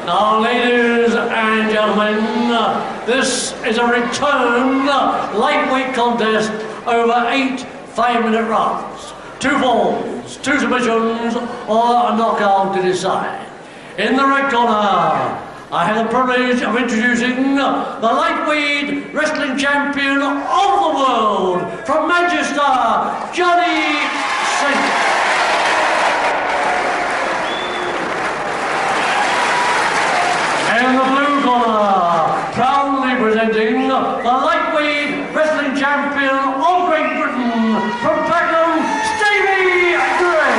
Now, ladies and gentlemen, this is a return lightweight contest over 8 5-minute rounds. 2 falls, 2 submissions, or a knockout to decide. In the red corner, I have the privilege of introducing the lightweight wrestling champion of the world from Manchester, Johnny Saint. In the blue corner, proudly presenting the lightweight wrestling champion of Great Britain from Peckham, Stevie Gray.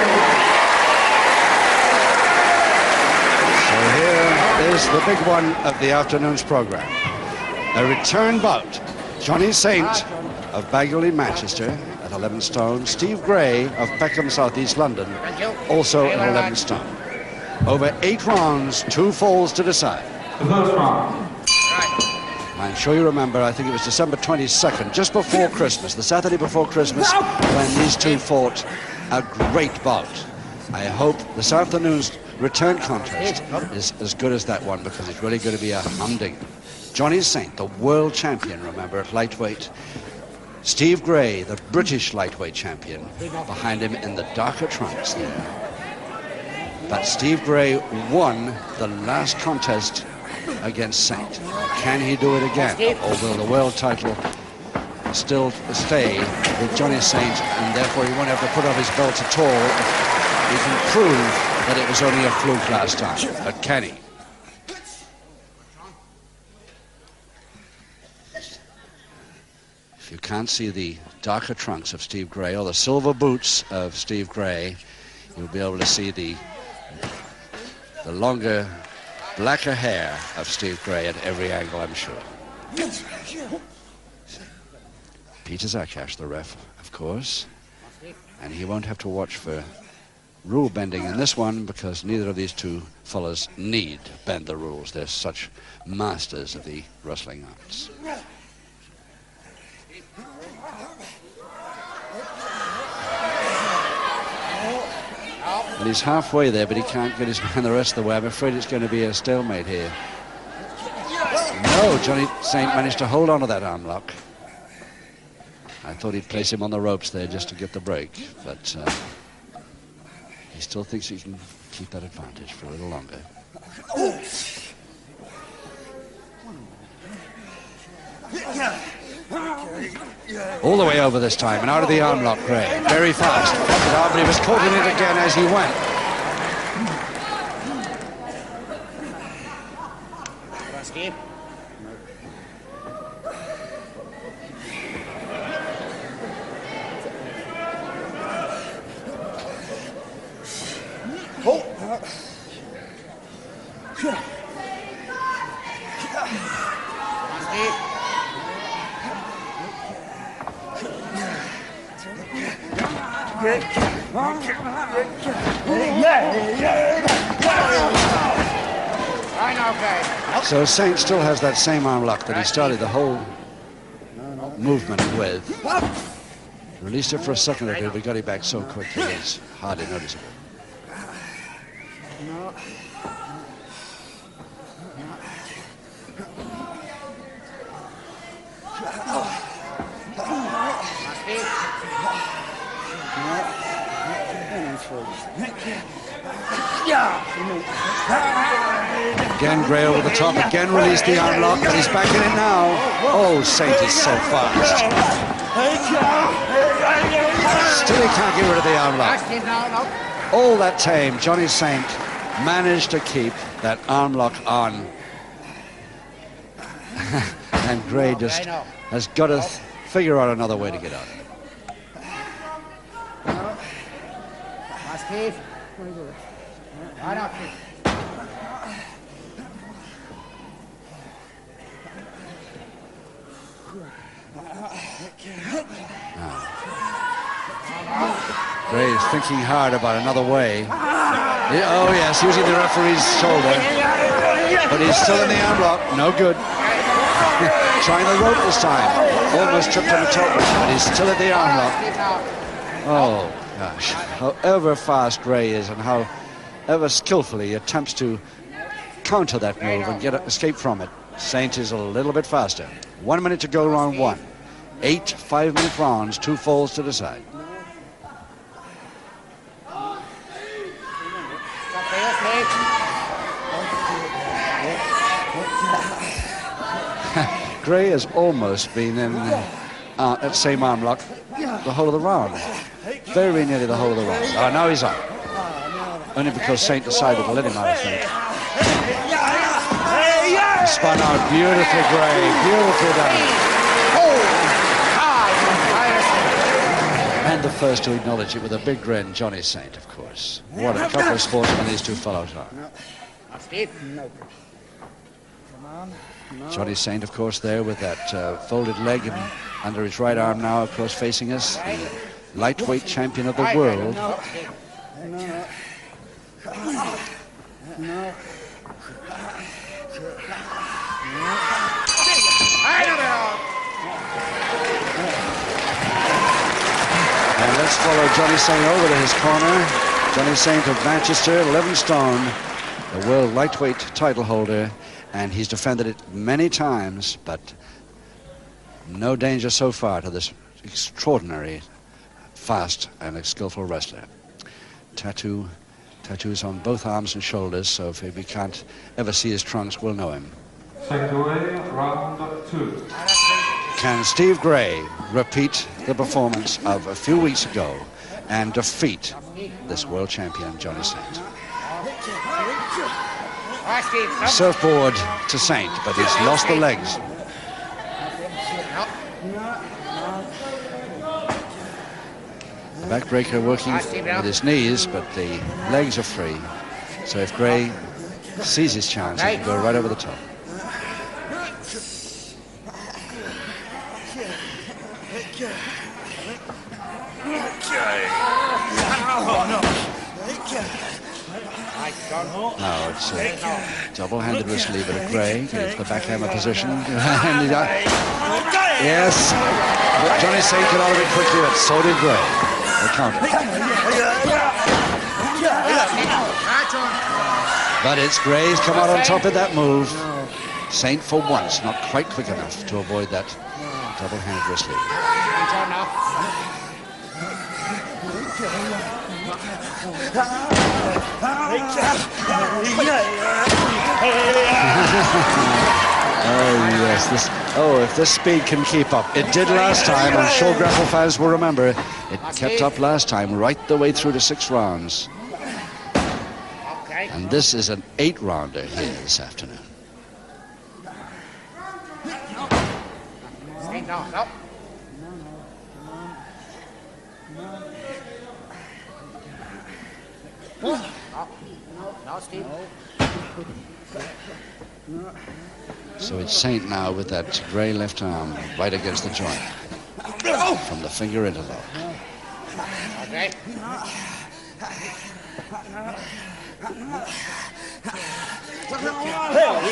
So here is the big one of the afternoon's program. A return bout. Johnny Saint of Bagley, Manchester at 11 stone. Steve Gray of Peckham, South East London, also at 11 stone. Over 8 rounds, 2 falls to decide. The first round. I'm sure you remember, I think it was December 22nd, just before Christmas, the Saturday before Christmas, when these two fought a great bout. I hope this afternoon's return contest is as good as that one, because it's really going to be a humding. Johnny Saint, the world champion, remember, at lightweight. Steve Gray, the British lightweight champion, behind him in the darker trunks there. But Steve Gray won the last contest against Saint. Can he do it again? Or will the world title still stay with Johnny Saint, and therefore he won't have to put off his belt at all if he can prove that it was only a fluke last time? But can he? If you can't see the darker trunks of Steve Gray or the silver boots of Steve Gray, you'll be able to see the longer, blacker hair of Steve Gray at every angle, I'm sure. Peter Zakash, the ref, of course. And he won't have to watch for rule bending in this one, because neither of these two fellas need bend the rules. They're such masters of the wrestling arts. And he's halfway there, but he can't get his man the rest of the way. I'm afraid it's going to be a stalemate here. No, Johnny Saint managed to hold on to that arm lock. I thought he'd place him on the ropes there just to get the break, but he still thinks he can keep that advantage for a little longer. All the way over this time, and out of the arm lock, Gray. Very fast. But he was caught in it again as he went. So Saint still has that same arm lock that he started the whole movement with. Released it for a second or two, but got it back so quickly it's hardly noticeable. Again, Gray over the top, again released the arm lock, and he's back in it now. Oh, Saint is so fast. Still he can't get rid of the arm lock. All that time, Johnny Saint managed to keep that arm lock on. And Gray just has got to figure out another way to get out. Gray is thinking hard about another way. Oh yes, using the referee's shoulder, but he's still in the arm lock. No good. Trying the rope this time. Almost tripped on the top, but he's still at the arm lock. Oh gosh, however fast Gray is and however skillfully he attempts to counter that move and escape from it. Saint is a little bit faster. 1 minute to go, round one. 8 5-minute rounds, 2 falls to decide. Gray has almost been in that same arm lock the whole of the round. Very nearly the whole of the round. Oh, now he's up. Only because Saint decided to let him out, I think. Spun out beautifully, Gray. Beautifully done. And the first to acknowledge it with a big grin, Johnny Saint, of course. What a couple of sportsmen these two fellows are. Johnny Saint, of course, there with that folded leg under his right arm now, of course, facing us. The lightweight champion of the world. And let's follow Johnny Saint over to his corner. Johnny Saint of Manchester, 11 stone, the world lightweight title holder, and he's defended it many times, but no danger so far to this extraordinary, fast and skillful wrestler. Tattoos on both arms and shoulders, so if we can't ever see his trunks, we'll know him. Round 2. Can Steve Gray repeat the performance of a few weeks ago and defeat this world champion, Johnny Saint? Surfboard to Saint, but he's lost the legs. The backbreaker working with his knees, but the legs are free. So if Gray sees his chance, he can go right over the top. Now it's a double-handed wrist lever to Gray. Gets the backhammer position. Yes. Johnny Saint got out of it quickly, but so did Gray. The counter. But it's Gray's come out on top of that move. Saint, for once, not quite quick enough to avoid that double-handed wrist lever. Oh yes, if this speed can keep up. It did last time, I'm sure grapple fans will remember. It kept up last time, right the way through to 6 rounds. And this is an 8-rounder here this afternoon. So it's Saint now with that Gray left arm right against the joint from the finger interlock.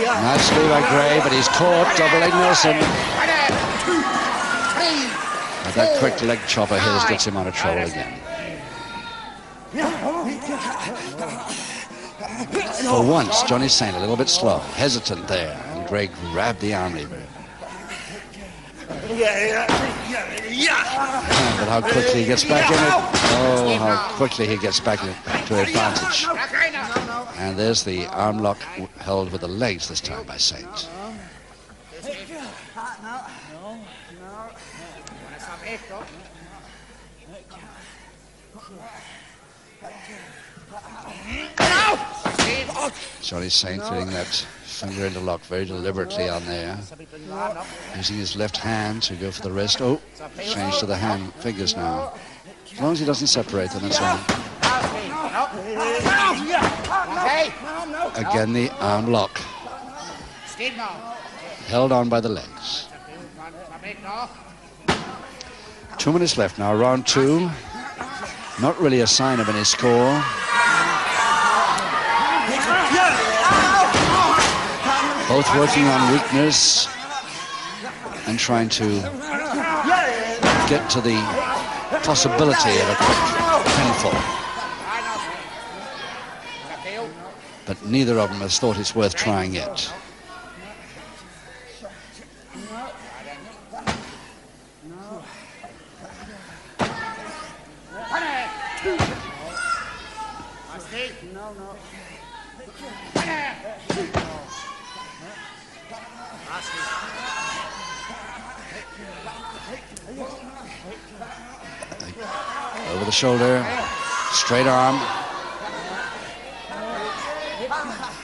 Nicely by Gray, but he's caught. Double leg Nelson. But that quick leg chop of his gets him out of trouble again. For once, Johnny Saint a little bit slow, hesitant there, and Gray grabbed the arm lever. But how quickly he gets back in it. Oh, how quickly he gets back to advantage. And there's the arm lock held with the legs this time by Saint. Johnny Saint fitting that finger interlock very deliberately on there. Using his left hand to go for the wrist. Oh, change to the hand fingers now. As long as he doesn't separate them, it's on. Again, the arm lock. Held on by the legs. 2 minutes left now, round 2. Not really a sign of any score. Both working on weakness and trying to get to the possibility of a quick pinfall. but neither of them has thought it's worth trying yet. Over the shoulder, straight arm.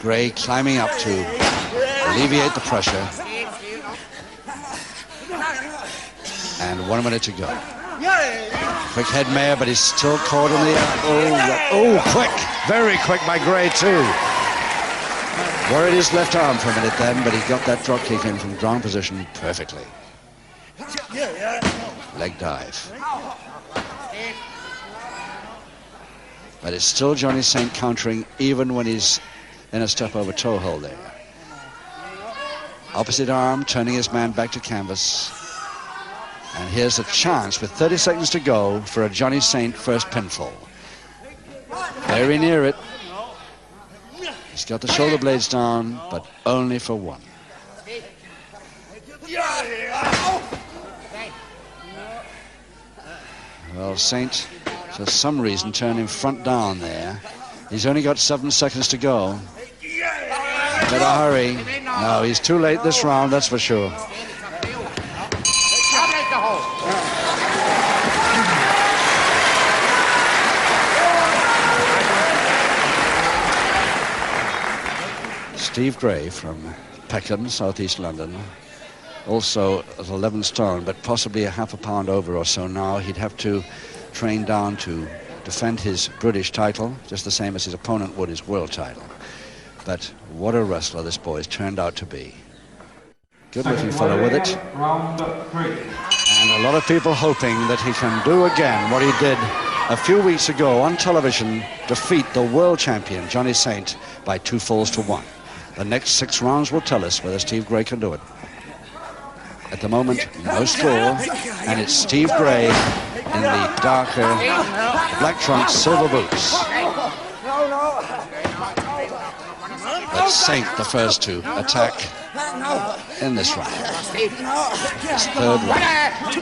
Gray climbing up to alleviate the pressure. And 1 minute to go. Quick head mare, but he's still caught in the... Oh, quick. Very quick by Gray, too. Worried his left arm for a minute then, but he got that drop kick in from ground position perfectly. Leg dive. But it's still Johnny Saint countering even when he's in a step over toe hold there. Opposite arm, turning his man back to canvas. And here's a chance with 30 seconds to go for a Johnny Saint first pinfall. Very near it. He's got the shoulder blades down, but only for one. Well, Saint, for some reason, turned him front down there. He's only got 7 seconds to go. Better hurry. No, he's too late this round, that's for sure. Steve Gray from Peckham, southeast London, also at 11 stone, but possibly a half a pound over or so now. He'd have to train down to defend his British title, just the same as his opponent would his world title. But what a wrestler this boy's turned out to be. Good-looking fellow with it. Round 3. And a lot of people hoping that he can do again what he did a few weeks ago on television, defeat the world champion, Johnny Saint, by 2 falls to 1. The next 6 rounds will tell us whether Steve Gray can do it. At the moment, no score, and it's Steve Gray in the darker black trunks, silver boots. But Saint the first to attack in this round. His third round.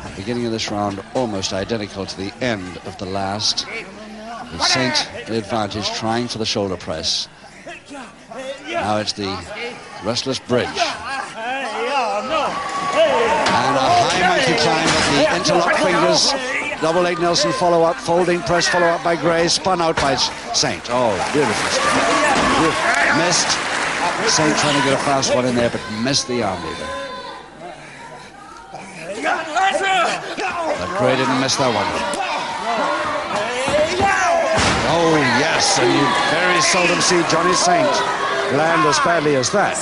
The beginning of this round almost identical to the end of the last. With Saint the advantage, trying for the shoulder press. Now it's the wrestler's bridge. And a high monkey climb with the interlocked fingers. Double leg Nelson follow up, folding press follow up by Gray, spun out by Saint. Oh, beautiful stuff. Missed. Saint trying to get a fast one in there, but missed the arm lever. But Gray didn't miss that one. Oh, yes, and you very seldom see Johnny Saint land as badly as that.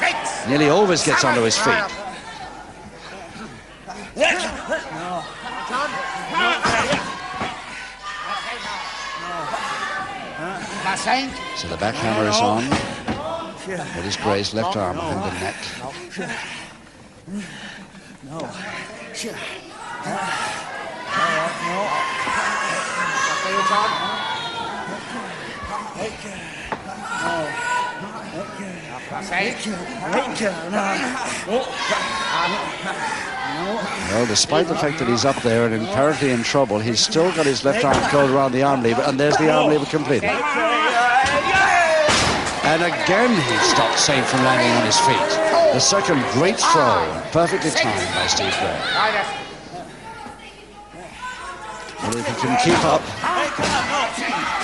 Nearly always gets onto his feet. So the back hammer is on. That is Gray's left arm behind the neck. Well, despite the fact that he's up there and apparently in trouble, he's still got his left arm curled around the arm lever, and there's the arm lever completed. And again he stopped Saint from landing on his feet. The second great throw, perfectly timed by Steve Gray. And if he can keep up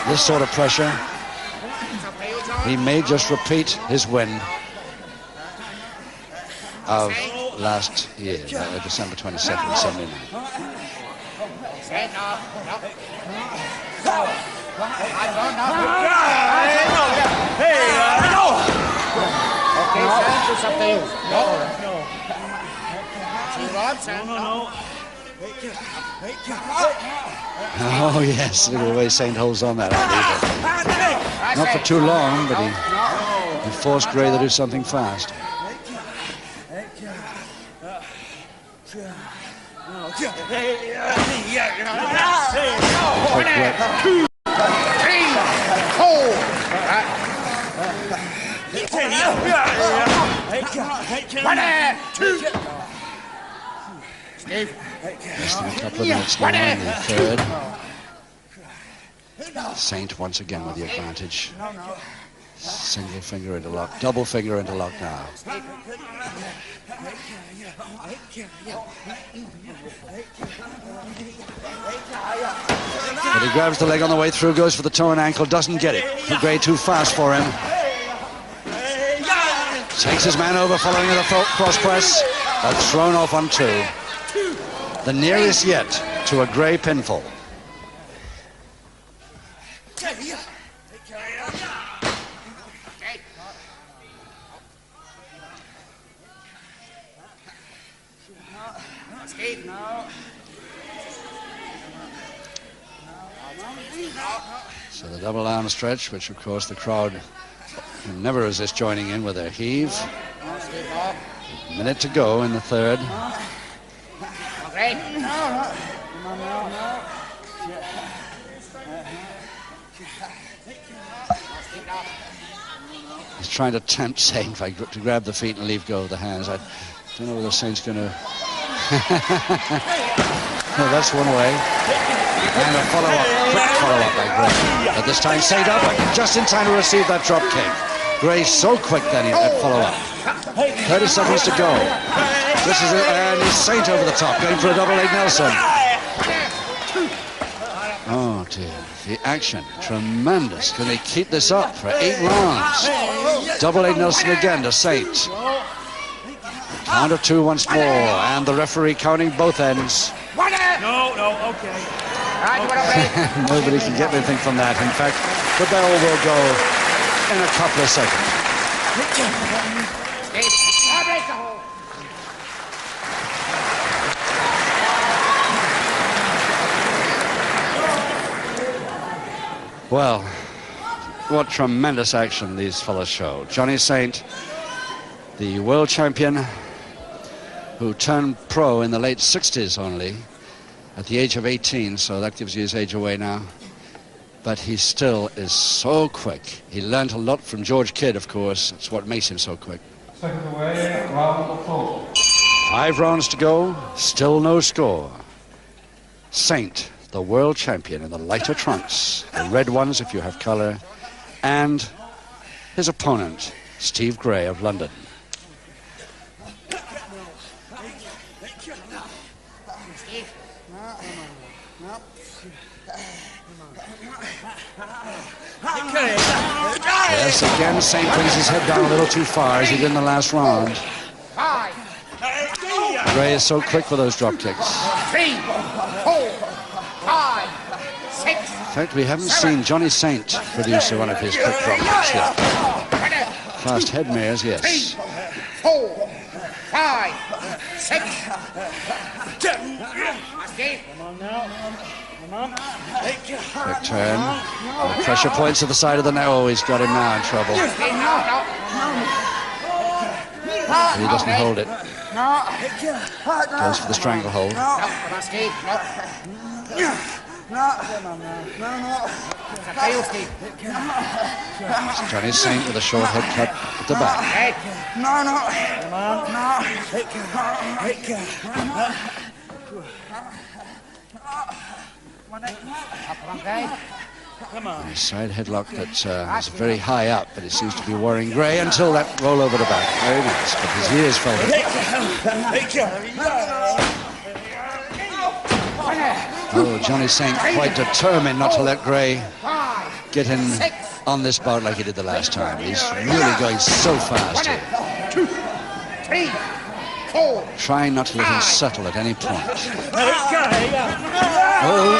this sort of pressure, he may just repeat his win of last year, December 22nd, 79. Oh yes, look at the way Saint holds on that. Not for too long, but he forced Gray to do something fast. Less than a couple of minutes now in the third. Saint once again with the advantage. Single finger interlock, double finger interlock now. But he grabs the leg on the way through, goes for the toe and ankle, doesn't get it. Gray too fast for him. Takes his man over, following the cross press, but thrown off on two. The nearest yet to a Gray pinfall. So the double arm stretch, which of course the crowd can never resist joining in with their heave. A minute to go in the third. He's trying to tempt Saint to grab the feet and leave go of the hands. I don't know whether Saint's going to... No, that's one way. And a follow-up, quick follow-up by Gray. But this time Saint up, just in time to receive that drop kick. Gray so quick that he had follow-up. 30 seconds to go. This is it, and it's Saint over the top, going for a double leg Nelson. Oh dear, the action, tremendous. Can they keep this up for 8 rounds? Double leg Nelson again to Saint. Count of 2 once more, and the referee counting both ends. No, okay. Nobody can get anything from that. In fact, the bell will go in a couple of seconds. Well, what tremendous action these fellas show. Johnny Saint, the world champion, who turned pro in the late 60s only, at the age of 18, so that gives you his age away now. But he still is so quick. He learned a lot from George Kidd, of course. That's what makes him so quick. Second away, round 4. 5 rounds to go, still no score. Saint, the world champion in the lighter trunks, the red ones if you have color, and his opponent, Steve Gray of London. Yes, again, Saint brings his head down a little too far as he did in the last round. Gray is so quick for those drop kicks. 3, 4, 5, 6. In fact, we haven't seen Johnny Saint produce one of his quick drop kicks yet. Fast head mares, yes. 4, 5, 6. Come on now. Quick turn. And the pressure points to the side of the net. Oh, he's got him now in trouble. But he doesn't hold it. Goes for the stranglehold. Johnny Saint with a short head cut at the back. A side headlock that is very high up, but it seems to be worrying Gray until that roll over the back. Very nice, but his ears felt it. Oh, Johnny Saint quite determined not to let Gray get in on this bout like he did the last time. He's really going so fast here. 2, 3, 4. Trying not to let him settle at any point. Oh.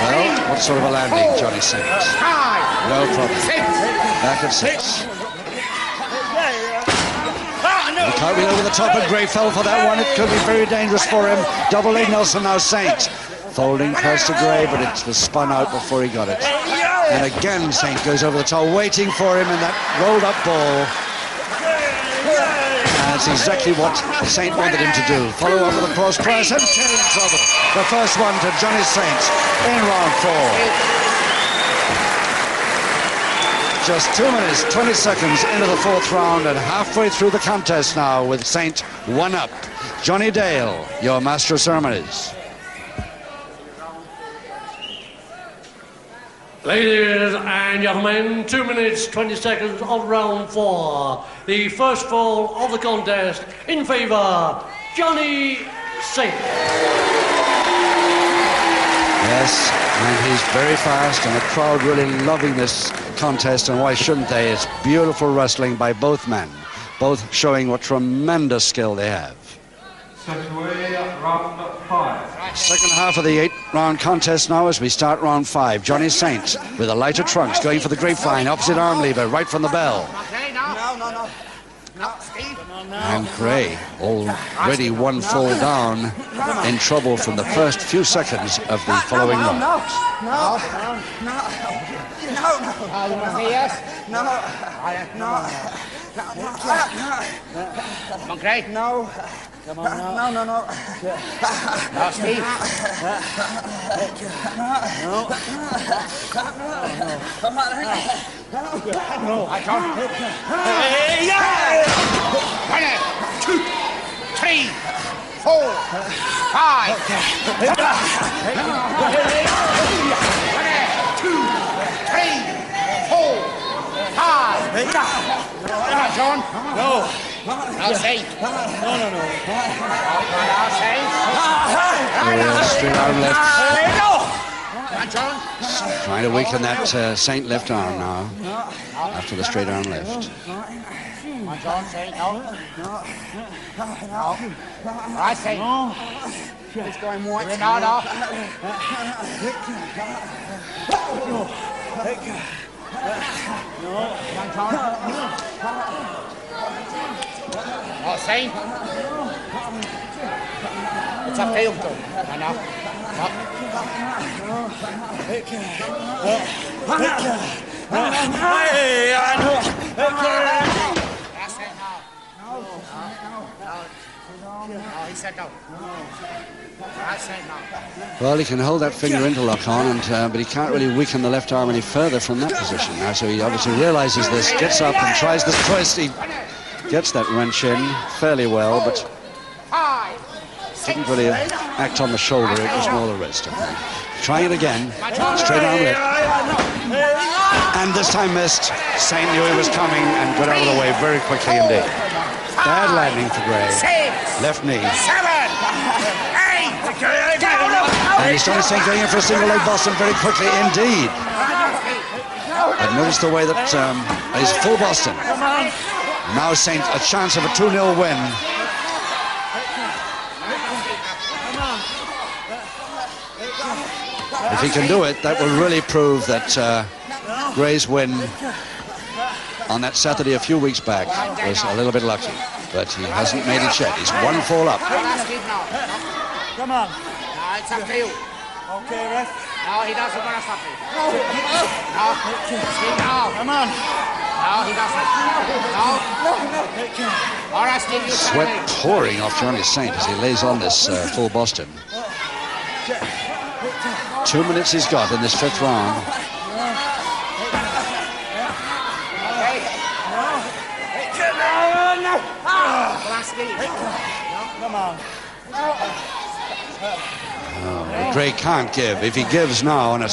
Well, what sort of a landing, Johnny Saint? No problem. Back at 6. He can't be over the top, and Gray fell for that one. It could be very dangerous for him. Double leg Nelson now Saint. Folding press to Gray, but it was spun out before he got it. And again, Saint goes over the top, waiting for him in that rolled up ball. And That's exactly what Saint wanted him to do. Follow up with a cross press and in trouble. The first one to Johnny Saint in round 4. Just 2 minutes, 20 seconds into the 4th round and halfway through the contest now with Saint 1 up. Johnny Dale, your master of ceremonies. Ladies and gentlemen, 2 minutes, 20 seconds of round 4. The first fall of the contest in favour, Johnny Saint. Yes, and he's very fast, and the crowd really loving this contest, and why shouldn't they? It's beautiful wrestling by both men, both showing what tremendous skill they have. Set away, round 5. Second half of the 8-round contest now as we start round 5. Johnny Saint with a lighter trunks going for the grapevine, opposite arm lever, right from the bell. Okay, now. No. No, Steve. And Gray, already 1 fall down, in trouble from the first few seconds of the following round. No. You want to say yes? No. Come on, Gray. No. Come on now. No. No, Steve. No. Come on. No. I can't. 1, 2, 3, 4, 5. 1, 2, 3, 4, 5. Come on, John. No. I'll say. No. I'll say. Straight arm left. Come on, John. Trying to weaken that Saint left arm now, after the straight arm left. Come on, John, say no. I say no. It's going once. No. Come on, John. Oh, say. It's up to you, I know. No, he said no. I said no. Well, he can hold that finger interlock on, but he can't really weaken the left arm any further from that position now. So he obviously realizes this, gets up and tries this twist. He gets that wrench in fairly well, but didn't really act on the shoulder. It was more the wrist, I think. Trying it again, straight arm left. And this time missed. Saint knew he was coming and got out of the way very quickly indeed. Bad landing for Gray. Left knee. 7, 8. And he's trying to Saint going in for a single leg Boston very quickly indeed. But notice the way that he's full Boston. Now Saint a chance of a 2-0 win. If he can do it, that will really prove that Gray's win on that Saturday a few weeks back was a little bit lucky. But he hasn't made it yet. He's 1 fall up. Come on. No, it's up to you. Okay, ref. No, he doesn't want to stop me. No. Steve, no. Come on. No, he doesn't. No. All right, Steve, you tell me. Sweat pouring off Johnny Saint as he lays on this full Boston. 2 minutes he's got in this 5th round. Come on. Gray can't give. If he gives now and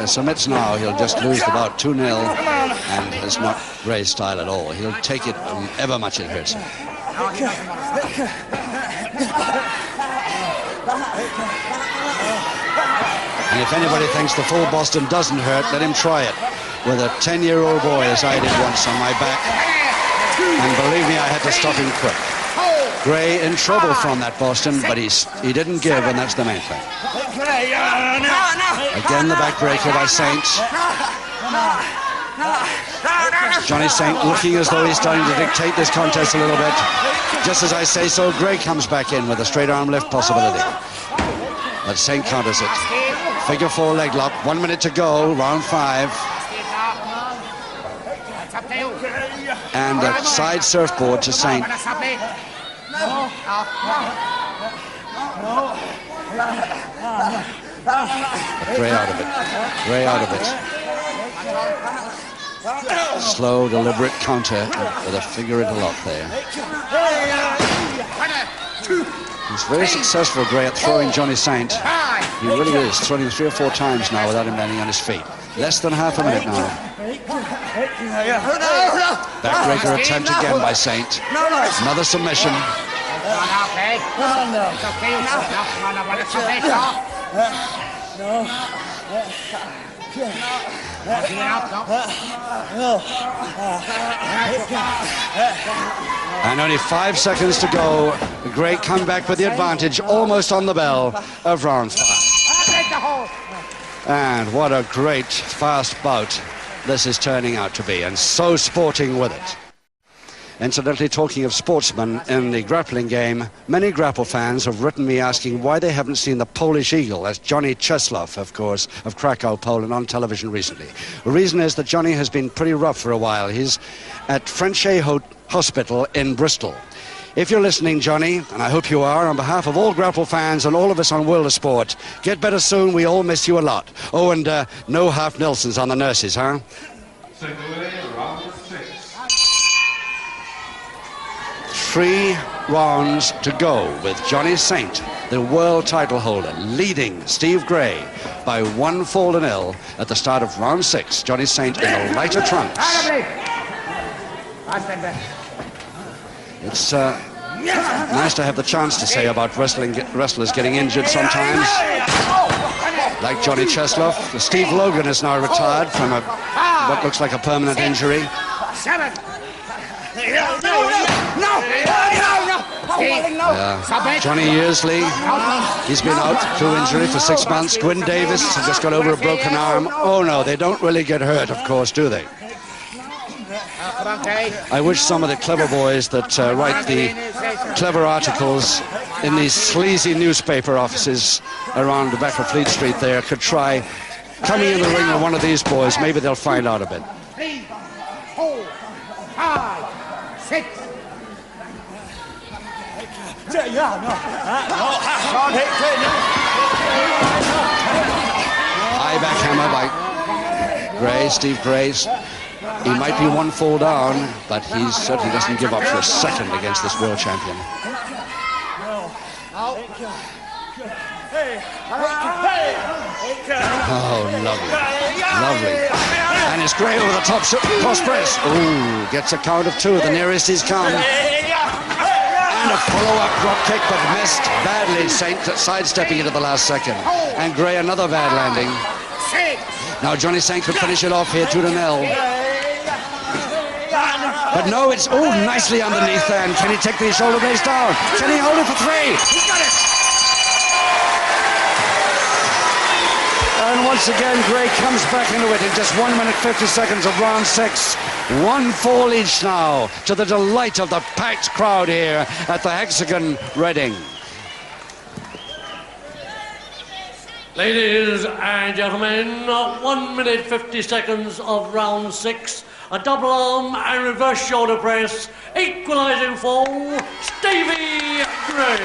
submits now, he'll just lose about 2-0, and it's not Gray's style at all. He'll take it however much it hurts him. And if anybody thinks the full Boston doesn't hurt, let him try it with a 10-year-old boy, as I did once, on my back. And believe me, I had to stop him quick. Gray in trouble from that Boston, but he didn't give, and that's the main thing. Again, the backbreaker by Saint. Johnny Saint looking as though he's starting to dictate this contest a little bit. Just as I say so, Gray comes back in with a straight arm lift possibility. But Saint counters it. Figure 4 leg lock, 1 minute to go, round 5. It's up to you. and a side surfboard to Saint. Gray out of it. Gray out of it. Slow, deliberate counter with a figure interlock there. He's very successful, Gray, at throwing Johnny Saint. He really is, throwing him 3 or 4 times now without him landing on his feet. Less than half a minute now. Backbreaker attempt again by Saint. Another submission. And only 5 seconds to go. A great comeback with the advantage, almost on the bell of round 5. And what a great fast bout this is turning out to be, and so sporting with it. Incidentally, talking of sportsmen in the grappling game, many grapple fans have written me asking why they haven't seen the Polish Eagle, that's Johnny Czesław, of course, of Krakow, Poland, on television recently. The reason is that Johnny has been pretty rough for a while. He's at Frenchay Hospital in Bristol. If you're listening, Johnny, and I hope you are, on behalf of all grapple fans and all of us on World of Sport, get better soon. We all miss you a lot. Oh, and no half Nelsons on the nurses, huh? Second away, round 6. 3 rounds to go with Johnny Saint, the world title holder, leading Steve Gray by 1-0 at the start of round 6. Johnny Saint in the lighter trunks. It's nice to have the chance to say about wrestlers getting injured sometimes. Like Johnny Czesław. Steve Logan is now retired from what looks like a permanent injury. Johnny Yearsley, he's been out through injury for 6 months. Gwyn Davis has just got over a broken arm. Oh no, they don't really get hurt, of course, do they? I wish some of the clever boys that write the clever articles in these sleazy newspaper offices around the back of Fleet Street there could try coming in the ring with one of these boys. Maybe they'll find out a bit. 3, 4, 5, 6. High backhammer by Gray, Steve Grace. He might be 1 fall down, but he certainly doesn't give up for a second against this world champion. Oh, lovely. Lovely. And it's Gray over the top, cross press. Ooh, gets a count of 2, the nearest he's come. And a follow-up drop kick, but missed badly. Saint sidestepping into the last second. And Gray another bad landing. Now Johnny Saint could finish it off here, 2-0. But no, it's nicely underneath there. And can he take these shoulder blades down? Can he hold it for 3? He's got it! And once again, Gray comes back into it in just 1 minute 50 seconds of round 6. 1 fall each now, to the delight of the packed crowd here at the Hexagon Reading. Ladies and gentlemen, 1 minute 50 seconds of round 6. A double arm and reverse shoulder press, equalising for Stevie Gray.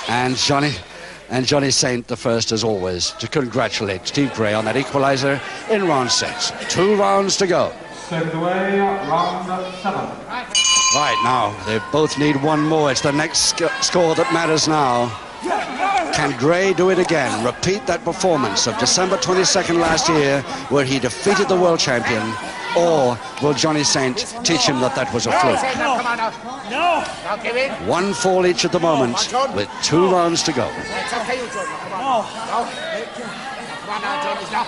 And Johnny Saint the first, as always, to congratulate Steve Gray on that equaliser in round 6. 2 rounds to go. Second away, round 7. Right, now, they both need 1 more. It's the next score that matters now. Can Gray do it again? Repeat that performance of December 22nd last year, where he defeated the world champion, or will Johnny Saint teach him that that was a fluke? No. 1 fall each at the moment, with 2 rounds to go. It's okay, you John. Come on. No. Come on now, John. Stop.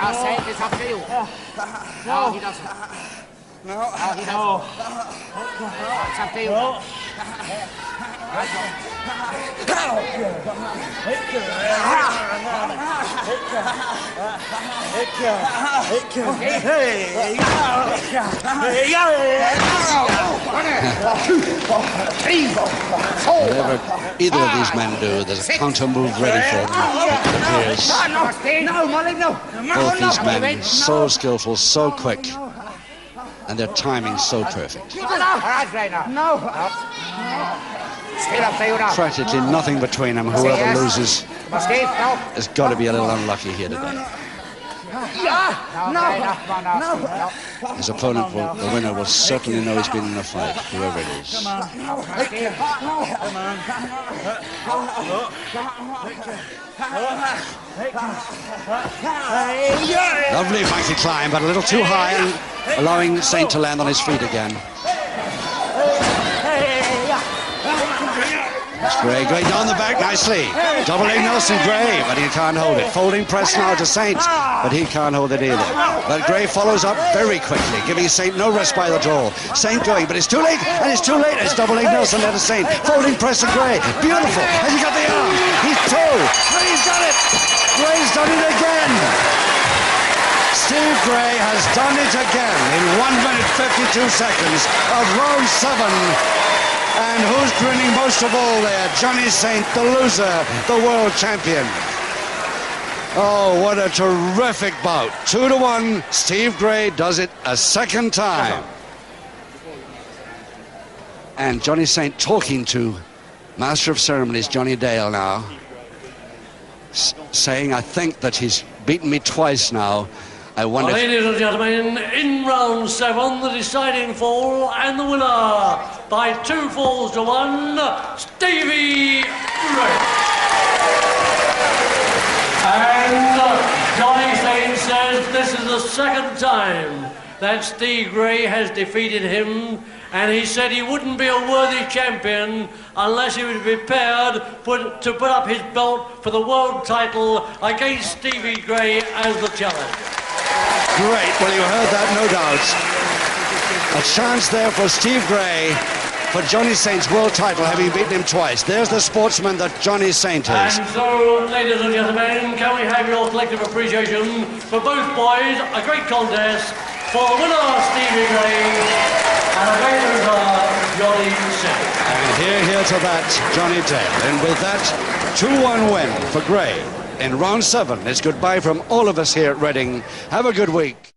Now, Saint, it's up to you. No, he doesn't. No, he doesn't. It's up to you. Whatever whatever either of these men do, there's a counter move ready for them, it appears. No, Molly, no. Both these men so skillful, so quick, and their timing so perfect. All right, Gray, now. No. Steve, up to you now. Practically nothing between them. Whoever loses Steve, no. has got to be a little unlucky here today. His opponent, the winner, will certainly know he's been in a fight, whoever it is. Lovely funky climb, but a little too high, and allowing Saint to land on his feet again. Gray going down the back nicely. Double leg Nelson Gray, but he can't hold it. Folding press now to Saint, but he can't hold it either. But Gray follows up very quickly, giving Saint no rest by the draw. Saint going, but it's too late, and it's too late. It's double leg Nelson there to Saint. Folding press to Gray. Beautiful. Has he got the arm? He's two. And he's done it. Gray's done it again. Steve Gray has done it again in 1 minute 52 seconds of round 7. And who's grinning most of all there? Johnny Saint, the loser, the world champion. Oh, what a terrific bout. 2-1, Steve Gray does it a second time. And Johnny Saint talking to Master of Ceremonies, Johnny Dale now, saying, I think that he's beaten me twice now. I wonder... Ladies and gentlemen, in round 7, the deciding fall, and the winner by 2 falls to 1, Stevie Gray. And Johnny Saint says this is the second time that Steve Gray has defeated him, and he said he wouldn't be a worthy champion unless he was prepared to put up his belt for the world title against Stevie Gray as the challenger. Great, well, you heard that, no doubt. A chance there for Steve Gray for Johnny Saint's world title, having beaten him twice. There's the sportsman that Johnny Saint is. And so, ladies and gentlemen, can we have your collective appreciation for both boys? A great contest for the winner, Stevie Gray, and a great loser, Johnny Saint. And here to that, Johnny Dale. And with that 2-1 win for Gray in round 7, it's goodbye from all of us here at Reading. Have a good week.